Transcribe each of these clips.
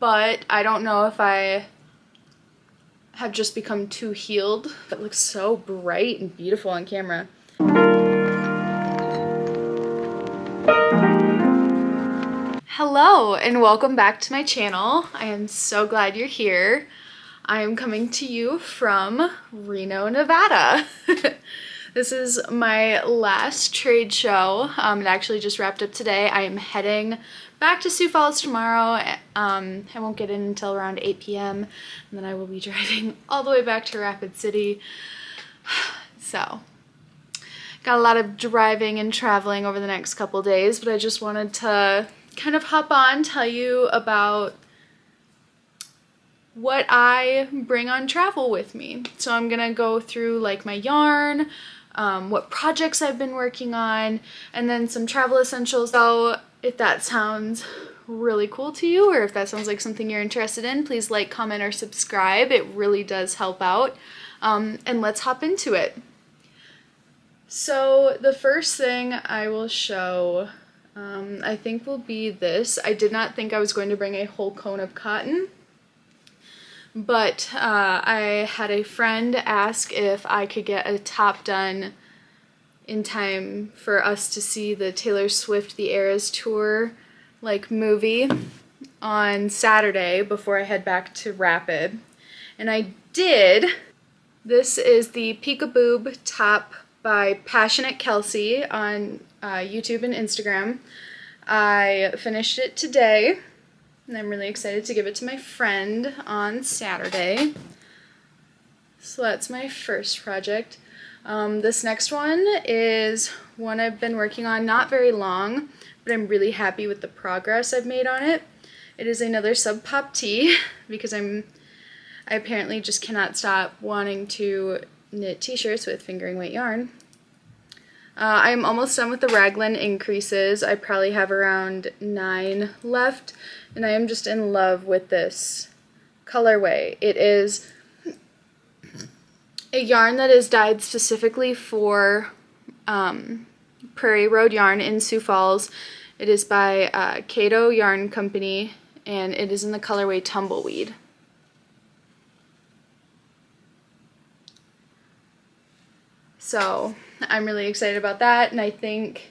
but I don't know if I have just become too healed. It looks so bright and beautiful on camera. Hello and welcome back to my channel. I am so glad you're here. I am coming to you from Reno, Nevada. This is my last trade show. It actually just wrapped up today. I am heading back to Sioux Falls tomorrow. I won't get in until around 8 p.m. and then I will be driving all the way back to Rapid City. So, got a lot of driving and traveling over the next couple days, but I just wanted to kind of hop on, tell you about what I bring on travel with me. So I'm gonna go through like my yarn, what projects I've been working on, and then some travel essentials. So if that sounds really cool to you, or if that sounds like something you're interested in, please like, comment, or subscribe. It really does help out. And let's hop into it. So the first thing I will show, I think will be this. I did not think I was going to bring a whole cone of cotton, but I had a friend ask if I could get a top done in time for us to see the Taylor Swift The Eras Tour movie on Saturday before I head back to Rapid. And I did. This is the Peekaboob top by Passionate Kelsey on YouTube and Instagram. I finished it today, and I'm really excited to give it to my friend on Saturday. So that's my first project. This next one is one I've been working on not very long, but I'm really happy with the progress I've made on it. It is another Sub Pop tee because I apparently just cannot stop wanting to knit t-shirts with fingering weight yarn. I'm almost done with the raglan increases. I probably have around 9 left, and I am just in love with this colorway. It is a yarn that is dyed specifically for Prairie Road Yarn in Sioux Falls. It is by Cato Yarn Company, and it is in the colorway Tumbleweed. So I'm really excited about that, and I think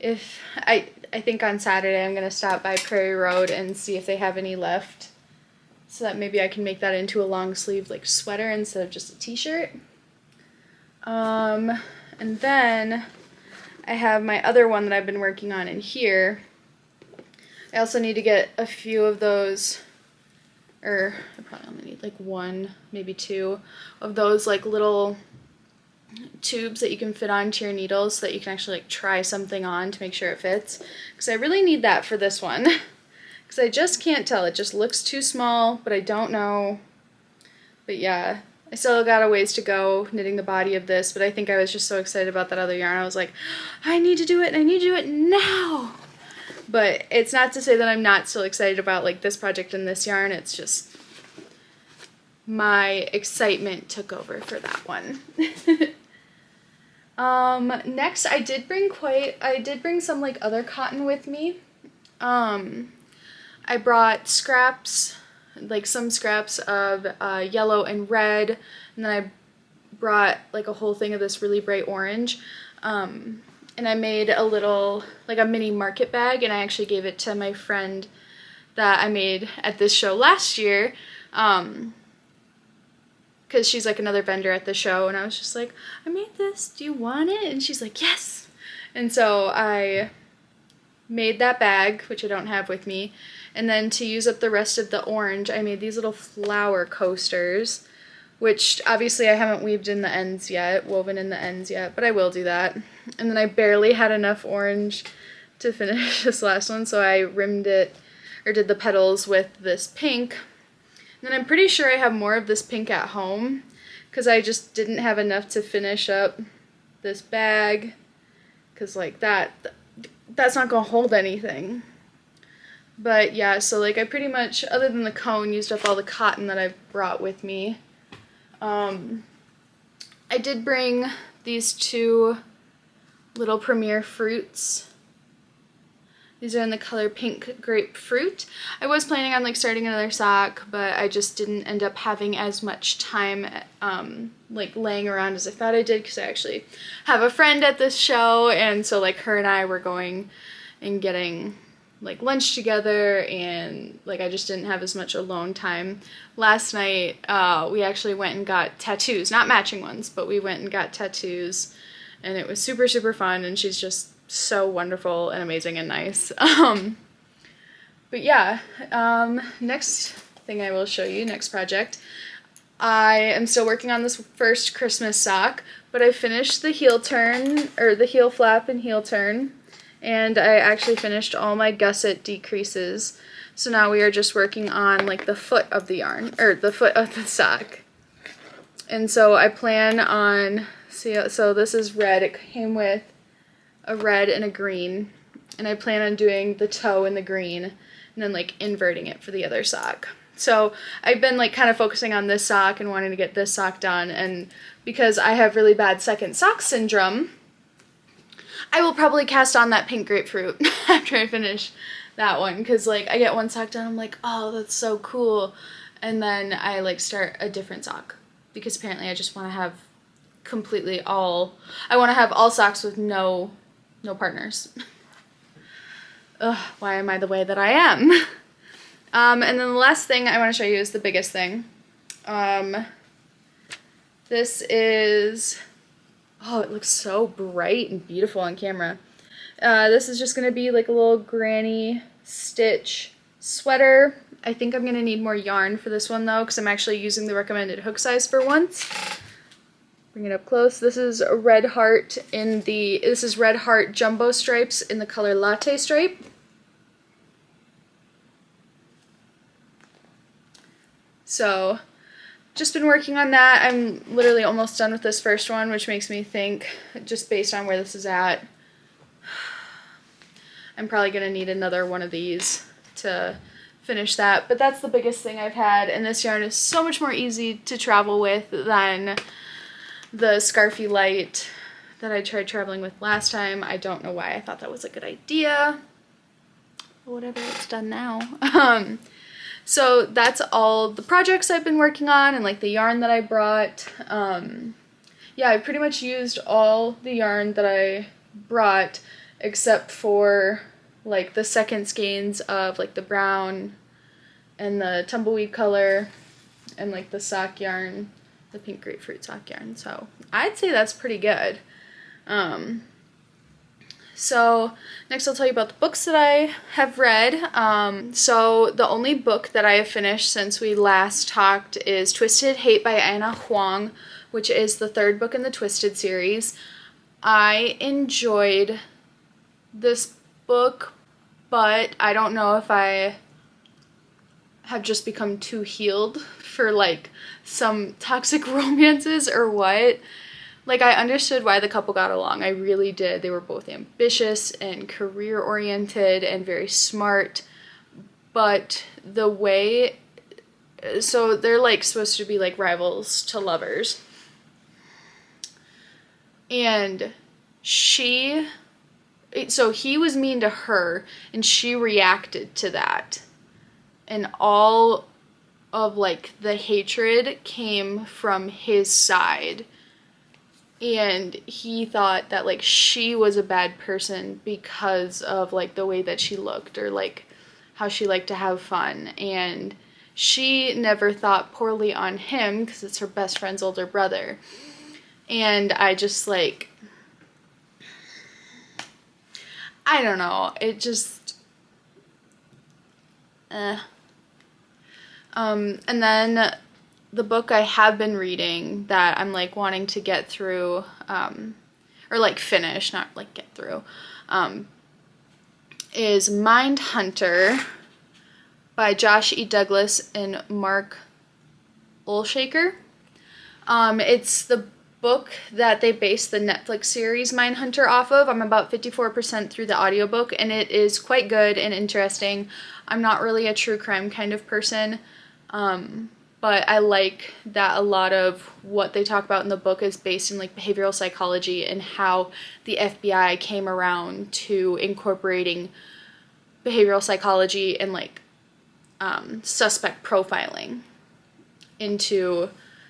I think on Saturday I'm gonna stop by Prairie Road and see if they have any left, so that maybe I can make that into a long sleeve sweater instead of just a t-shirt. And then I have my other one that I've been working on in here. I also need to get a few of those, or I probably only need one, maybe 2 of those little tubes that you can fit onto your needles so that you can actually try something on to make sure it fits, because I really need that for this one because I just can't tell. It just looks too small, but I don't know. But yeah, I still got a ways to go knitting the body of this, but I think I was just so excited about that other yarn. I was like, I need to do it, and I need to do it now. But it's not to say that I'm not still excited about this project and this yarn. It's just my excitement took over for that one. Next I did bring some other cotton with me. I brought scraps, some scraps of yellow and red, and then I brought a whole thing of this really bright orange. And I made a little, a mini market bag, and I actually gave it to my friend that I made at this show last year, because she's another vendor at the show, and I was just like, I made this, do you want it? And she's like, yes! And so I made that bag, which I don't have with me, and then to use up the rest of the orange, I made these little flower coasters, which obviously I haven't woven in the ends yet, but I will do that. And then I barely had enough orange to finish this last one, so I rimmed it, or did the petals with this pink. And then I'm pretty sure I have more of this pink at home, because I just didn't have enough to finish up this bag, because that's not gonna hold anything. But yeah, so I pretty much, other than the cone, used up all the cotton that I brought with me. I did bring these 2 little Premier fruits. These are in the color Pink Grapefruit. I was planning on like starting another sock, but I just didn't end up having as much time like laying around as I thought I did, because I actually have a friend at this show, and so like her and I were going and getting like lunch together, and like I just didn't have as much alone time. Last night we actually went and got tattoos, not matching ones, but we went and got tattoos, and it was super, super fun, and she's just so wonderful and amazing and nice. But yeah, next thing I will show you, next project. I am still working on this first Christmas sock, but I finished the heel turn, or the heel flap and heel turn, and I actually finished all my gusset decreases. So now we are just working on like the foot of the yarn, or the foot of the sock. And so I plan on, so this is red, it came with a red and a green, and I plan on doing the toe in the green and then like inverting it for the other sock. So I've been like kind of focusing on this sock and wanting to get this sock done, and because I have really bad second sock syndrome, I will probably cast on that Pink Grapefruit after I finish that one, because like I get one sock done, I'm like, oh, that's so cool, and then I like start a different sock, because apparently I just want to have completely all, I want to have all socks with no partners. Ugh, why am I the way that I am? And then the last thing I want to show you is the biggest thing. This is, oh, it looks so bright and beautiful on camera. This is just going to be like a little granny stitch sweater. I think I'm going to need more yarn for this one though, because I'm actually using the recommended hook size for once. Bring it up close. This is a red heart this is red heart jumbo stripes in the color latte stripe. So just been working on that. I'm literally almost done with this first one, which makes me think, just based on where this is at, I'm probably going to need another one of these to finish that. But that's the biggest thing I've had, and this yarn is so much more easy to travel with than the Scarfy Light that I tried traveling with last time. I don't know why I thought that was a good idea. Whatever, it's done now. So that's all the projects I've been working on, and like the yarn that I brought. Yeah, I pretty much used all the yarn that I brought, except for like the second skeins of like the brown and the tumbleweed color, and like the sock yarn, the Pink Grapefruit sock yarn. So I'd say that's pretty good. So next I'll tell you about the books that I have read. So the only book that I have finished since we last talked is Twisted Hate by Anna Huang, which is the third book in the Twisted series. I enjoyed this book, but I don't know if I have just become too healed for like some toxic romances or what. Like, I understood why the couple got along. I really did. They were both ambitious and career-oriented and very smart. But the way... So they're, like, supposed to be, like, rivals to lovers. And she... So he was mean to her, and she reacted to that. And all of, like, the hatred came from his side. And he thought that, like, she was a bad person because of, like, the way that she looked, or, like, how she liked to have fun. And she never thought poorly on him because it's her best friend's older brother. And I just, like, I don't know. It just, And then the book I have been reading that I'm, like, wanting to get through, or, like, finish, not, like, get through, is Mindhunter by Josh E. Douglas and Mark Olshaker. It's the book that they based the Netflix series Mindhunter off of. I'm about 54% through the audiobook, and it is quite good and interesting. I'm not really a true crime kind of person, but I like that a lot of what they talk about in the book is based in, like, behavioral psychology and how the FBI came around to incorporating behavioral psychology and like suspect profiling into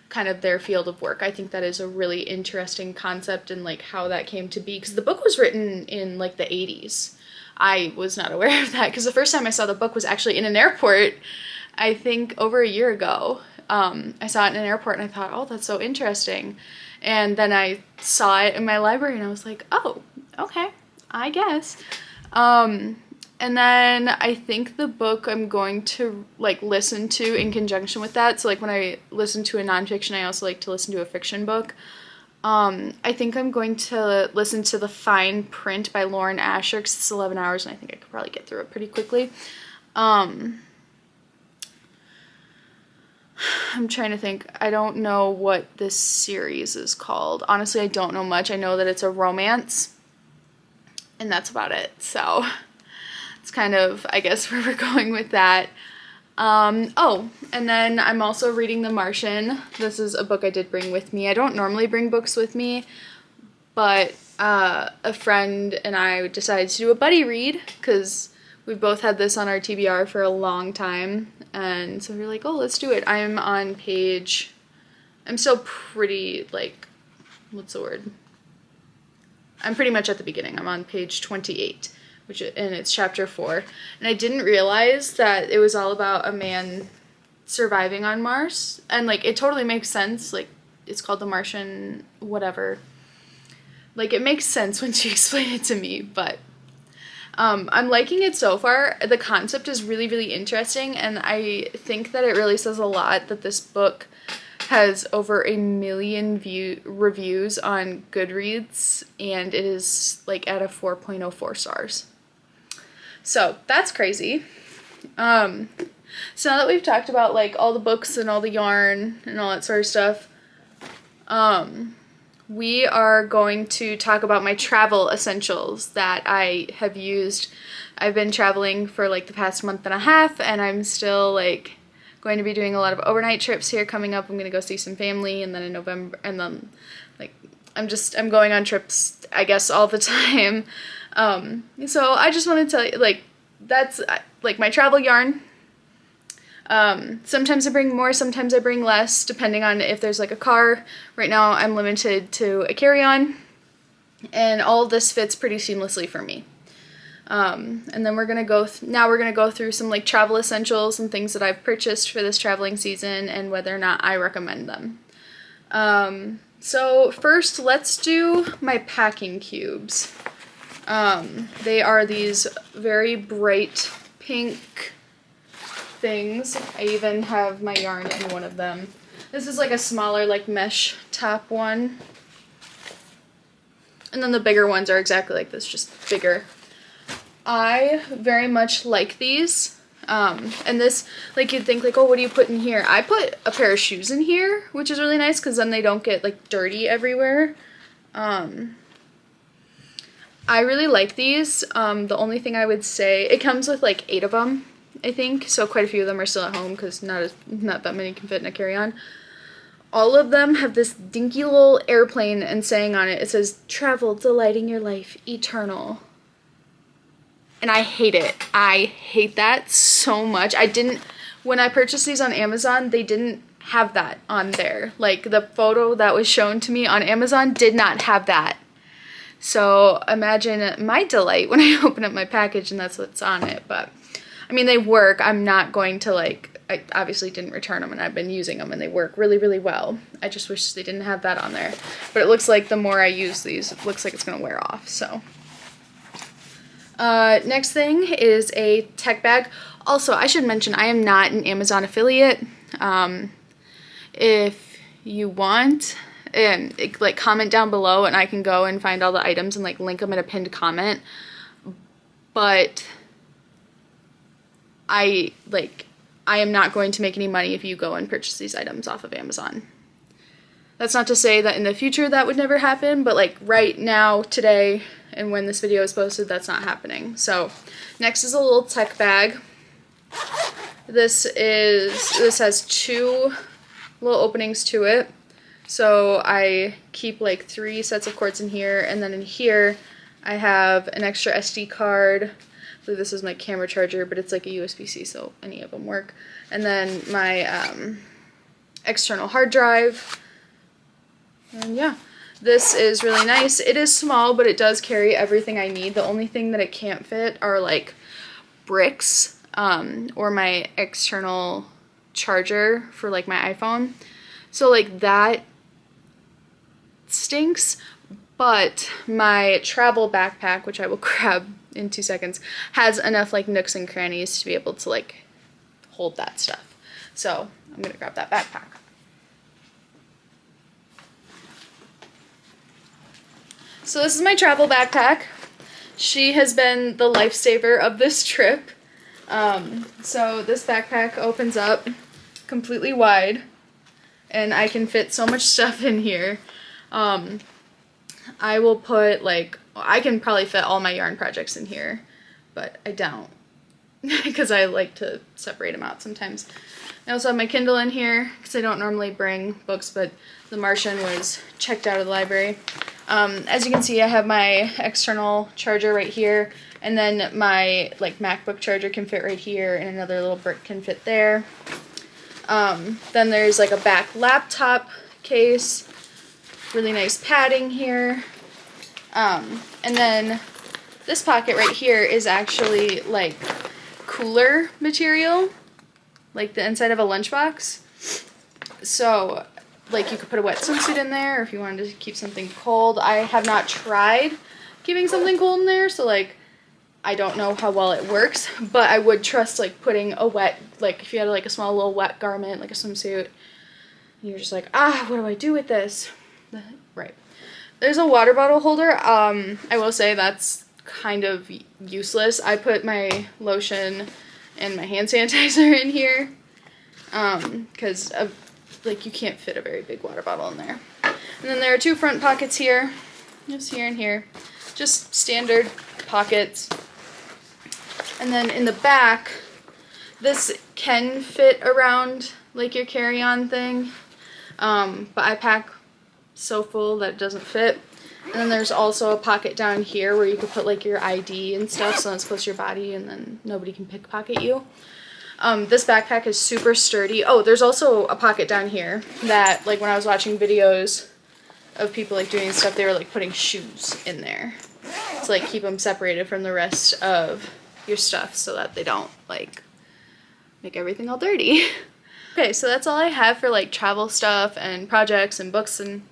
kind of their field of work. I think that is a really interesting concept and like how that came to be, because the book was written in like the 80s. I was not aware of that because the first time I saw the book was actually in an airport, I think over a year ago. I saw it in an airport and I thought, oh, that's so interesting. And then I saw it in my library and I was like, oh, okay, I guess. And then I think the book I'm going to like listen to in conjunction with that. So like when I listen to a nonfiction, I also like to listen to a fiction book. I think I'm going to listen to The Fine Print by Lauren Asher because it's 11 hours and I think I could probably get through it pretty quickly. I'm trying to think. I don't know what this series is called. Honestly, I don't know much. I know that it's a romance and that's about it. So it's kind of, I guess, where we're going with that. Oh, and then I'm also reading The Martian. This is a book I did bring with me. I don't normally bring books with me, but a friend and I decided to do a buddy read because we both had this on our TBR for a long time, and so we're like, oh, let's do it. I'm still pretty, like, what's the word? I'm pretty much at the beginning. I'm on page 28. And it's chapter 4, and I didn't realize that it was all about a man surviving on Mars, and like it totally makes sense. Like it's called The Martian, whatever. Like it makes sense when she explained it to me, but I'm liking it so far. The concept is really, really interesting, and I think that it really says a lot that this book has over 1 million reviews on Goodreads, and it is like at a 4.04 stars. So that's crazy. So now that we've talked about like all the books and all the yarn and all that sort of stuff, we are going to talk about my travel essentials that I have used. I've been traveling for like the past month and a half, and I'm still like going to be doing a lot of overnight trips here coming up. I'm going to go see some family, and then in November, and then like I'm going on trips, I guess, all the time. So I just want to tell you, like, that's like my travel yarn. Sometimes I bring more, sometimes I bring less, depending on if there's like a car. Right now I'm limited to a carry-on, and all of this fits pretty seamlessly for me. And then we're gonna go through some like travel essentials and things that I've purchased for this traveling season and whether or not I recommend them. So first, let's do my packing cubes. They are these very bright pink things. I even have my yarn in one of them. This is like a smaller like mesh top one. And then the bigger ones are exactly like this, just bigger. I very much like these. And this, like you'd think like, oh, what do you put in here? I put a pair of shoes in here, which is really nice because then they don't get like dirty everywhere. I really like these. The only thing I would say, it comes with like 8 of them, I think. So quite a few of them are still at home because not that many can fit in a carry-on. All of them have this dinky little airplane and saying on it, it says, "Travel, delighting your life, eternal." And I hate it. I hate that so much. When I purchased these on Amazon, they didn't have that on there. Like the photo that was shown to me on Amazon did not have that. So imagine my delight when I open up my package and that's what's on it. But I mean, they work. I'm not going to like, I obviously didn't return them and I've been using them and they work really, really well. I just wish they didn't have that on there. But it looks like the more I use these, it looks like it's going to wear off. So next thing is a tech bag. Also, I should mention I am not an Amazon affiliate. If you want, like comment down below and I can go and find all the items and like link them in a pinned comment. But I am not going to make any money if you go and purchase these items off of Amazon. That's not to say that in the future that would never happen, but like right now, today, and when this video is posted, that's not happening. So next is a little tech bag. This has 2 little openings to it. So I keep like 3 sets of cords in here, and then in here I have an extra SD card. believe this is my camera charger, but it's like a USB-C, so any of them work. And then my external hard drive. And yeah, this is really nice. It is small, but it does carry everything I need. The only thing that it can't fit are like bricks or my external charger for like my iPhone. So like that stinks, but my travel backpack, which I will grab in 2 seconds, has enough like nooks and crannies to be able to like hold that stuff. So I'm gonna grab that backpack. So this is my travel backpack. She has been the lifesaver of this trip. So this backpack opens up completely wide, and I can fit so much stuff in here. I will put like, I can probably fit all my yarn projects in here, but I don't because I like to separate them out sometimes. I also have my Kindle in here because I don't normally bring books, but The Martian was checked out of the library. As you can see, I have my external charger right here, and then my like MacBook charger can fit right here, and another little brick can fit there. Then there's like a back laptop case, really nice padding here. And then this pocket right here is actually like cooler material, like the inside of a lunchbox. So like you could put a wet swimsuit in there, or if you wanted to keep something cold. I have not tried keeping something cold in there, so like I don't know how well it works, but I would trust like putting a wet, like if you had like a small little wet garment, like a swimsuit, and you're just like, what do I do with this? Right. There's a water bottle holder. I will say that's kind of useless. I put my lotion and my hand sanitizer in here, because like you can't fit a very big water bottle in there. And then there are 2 front pockets here, just here and here, just standard pockets. And then in the back, this can fit around like your carry-on thing, but I pack so full that it doesn't fit. And then there's also a pocket down here where you could put like your ID and stuff, so it's close to your body and then nobody can pickpocket you. This backpack is super sturdy. Oh, there's also a pocket down here that, like, when I was watching videos of people, like, doing stuff, they were, like, putting shoes in there to, like, keep them separated from the rest of your stuff so that they don't, like, make everything all dirty. Okay, so that's all I have for, like, travel stuff and projects and books and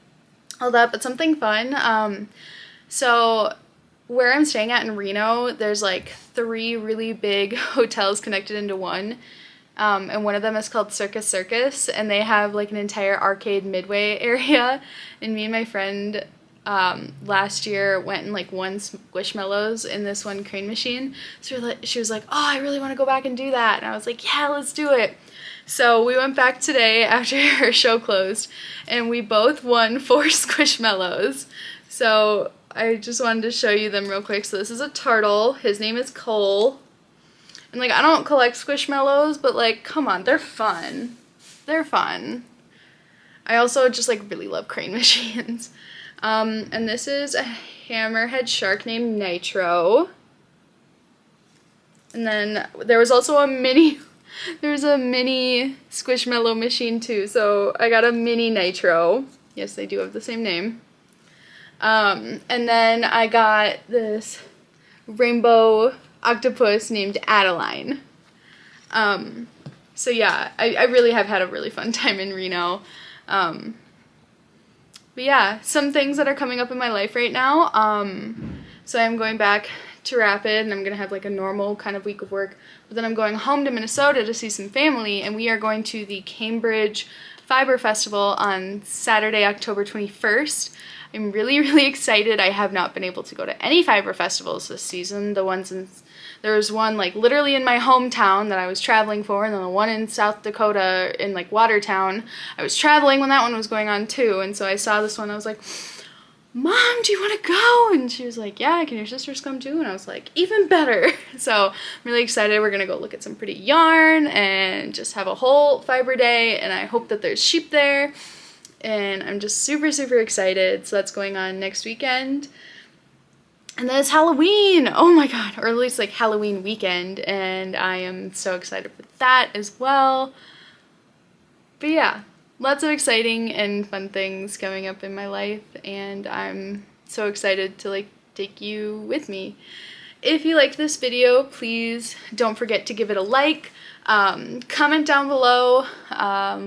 all that, but something fun. So where I'm staying at in Reno, there's like 3 really big hotels connected into one, and one of them is called Circus, and they have like an entire arcade midway area, and me and my friend last year went and like won Squishmallows in this one crane machine. So she was like, oh, I really want to go back and do that, and I was like, yeah, let's do it. So we went back today after her show closed, and we both won 4 Squishmallows. So I just wanted to show you them real quick. So this is a turtle. His name is Cole. And like, I don't collect Squishmallows, but like, come on, they're fun. They're fun. I also just like really love crane machines. And this is a hammerhead shark named Nitro. And then there was also a mini Squishmallow machine too. So I got a mini Nitro. Yes, they do have the same name. And then I got this rainbow octopus named Adeline. So yeah, I really have had a really fun time in Reno. But yeah, some things that are coming up in my life right now. So I'm going back to Rapid, and I'm gonna have like a normal kind of week of work, but then I'm going home to Minnesota to see some family, and we are going to the Cambridge Fiber Festival on Saturday, October 21st. I'm really, really excited. I have not been able to go to any fiber festivals this season. There was one like literally in my hometown that I was traveling for, and then the one in South Dakota in like Watertown. I was traveling when that one was going on too, and so I saw this one. I was like, Mom, do you want to go? And she was like, yeah, can your sisters come too? And I was like, even better. So I'm really excited. We're gonna go look at some pretty yarn and just have a whole fiber day, and I hope that there's sheep there. And I'm just super, super excited. So that's going on next weekend. And then it's Halloween! Oh my god, or at least like Halloween weekend, and I am so excited for that as well. But yeah, lots of exciting and fun things coming up in my life, and I'm so excited to like take you with me. If you liked this video, please don't forget to give it a like. Comment down below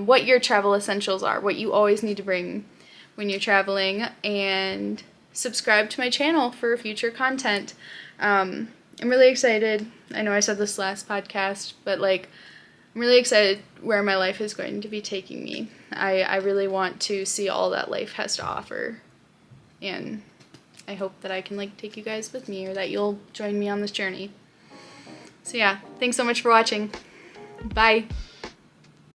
what your travel essentials are, what you always need to bring when you're traveling, and subscribe to my channel for future content. I'm really excited. I know I said this last podcast, but like, I'm really excited where my life is going to be taking me. I really want to see all that life has to offer, and I hope that I can like take you guys with me, or that you'll join me on this journey. So yeah, thanks so much for watching. Bye!